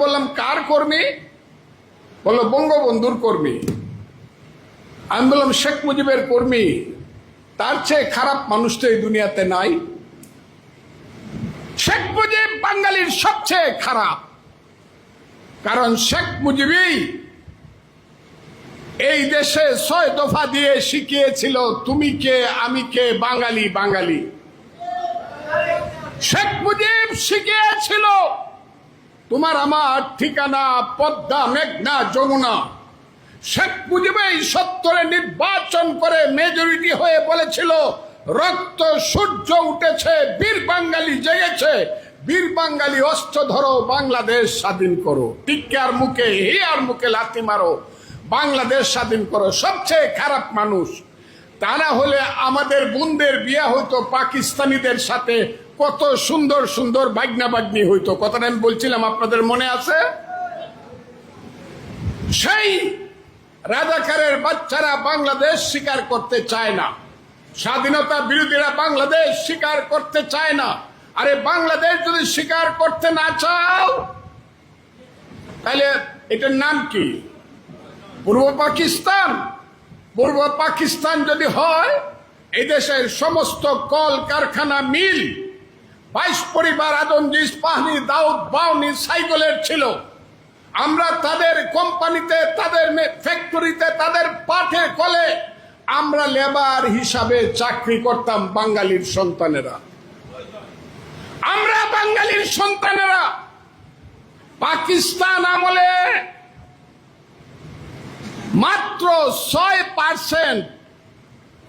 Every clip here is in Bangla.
বললাম কার কর্মী? বললো বঙ্গবন্ধুর কর্মী। আমি বললাম শেখ মুজিবের কর্মী, তার চেয়ে খারাপ মানুষ তো এই দুনিয়াতে নাই। শেখ মুজিব বাঙালির সবচেয়ে খারাপ, কারণ শেখ মুজিবই এই দেশে 6 দফা দিয়ে শিখিয়েছিল তুমি কে আমি কে, বাঙালি বাঙালি। শেখ মুজিব শিখিয়েছিল তোমার আমার ঠিকানা পদ্মা, মেঘনা, যমুনা। শেখ মুজিবই 70-এ নির্বাচন করে মেজরিটি হয়ে বলেছিল রক্ত সূর্য উঠেছে, বীর বাঙালি জেগেছে, বীর বাঙালি অস্ত্র ধরো, বাংলাদেশ স্বাধীন করো। টিক্কার মুখে হিয়ার মুখে লাথি মারো, বাংলাদেশ স্বাধীন করো। সবচেয়ে খারাপ মানুষ। তা না হলে আমাদের বোনদের বিয়ে হইতো পাকিস্তানিদের সাথে, কত সুন্দর সুন্দর বাগনা বাগনি হইতো। কথাটা আমি বলছিলাম, আপনাদের মনে আছে? সেই রাজাকারের বাচ্চারা বাংলাদেশ স্বীকার করতে চায় না, স্বাধীনতা বিরোধীরা বাংলাদেশ স্বীকার করতে চায় না। আরে বাংলাদেশ যদি স্বীকার করতে না চাও তাহলে এটার নাম কি? পূর্ব পাকিস্তান। পূর্ব পাকিস্তান যদি হয়, এই দেশের সমস্ত কল কারখানা, মিল, 22 পরিবার আদমজি, ইস্পাহানি, দাউদ, বাউনি, সাইকেলের ছিল। আমরা তাদের কোম্পানিতে, তাদের ফ্যাক্টরিতে, তাদের পাঠের কলে আমরা লেবার হিসাবে চাকরি করতাম, বাঙালির সন্তানেরা। আমরা বাঙালির সন্তানেরা পাকিস্তান আমলে মাত্র 6%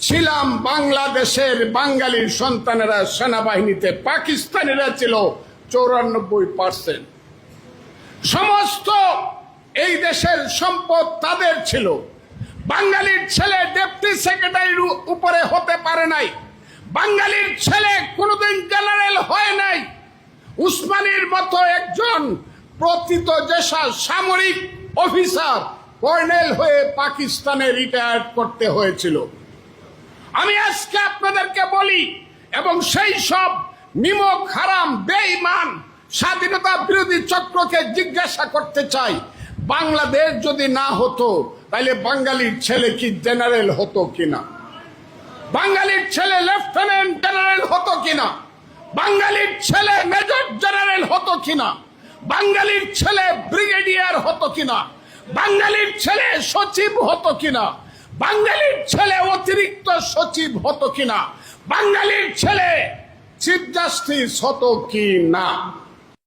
ছিলাম বাংলাদেশের বাঙালির সন্তানেরা সেনাবাহিনীতে। পাকিস্তানিরা ছিল 94%। সমস্ত এই দেশের সম্পদ তাদের ছিল। বাঙালির ছেলে ডেপুটি সেক্রেটারির উপরে হতে পারে নাই, বাঙালির ছেলে কোনোদিন জেনারেল হয় নাই। উসমানীর মতো একজন প্রথিত যেসা সামরিক অফিসার কর্নেল হয়ে পাকিস্তানে রিটায়ার করতে হয়েছিল। আমি আজকে আপনাদেরকে বলি, এবং সেই সব নিমক হারাম বেঈমান স্বাধীনতা বিরোধী চক্রকে জিজ্ঞাসা করতে চাই, বাংলাদেশ যদি না হতো তাহলে বাঙালির ছেলে কি জেনারেল হতো কিনা? বাঙালির ছেলে লেফটেন্যান্ট জেনারেল হতো কিনা? বাঙালির ছেলে মেজর জেনারেল হতো কিনা? বাঙালির ছেলে ব্রিগেডিয়ার হতো কিনা? বাঙালির ছেলে সচিব হতো কিনা? বাঙালির ছেলে অতিরিক্ত সচিব হতো কিনা? বাঙালির ছেলে চিফ জাস্টিস হতো কি না?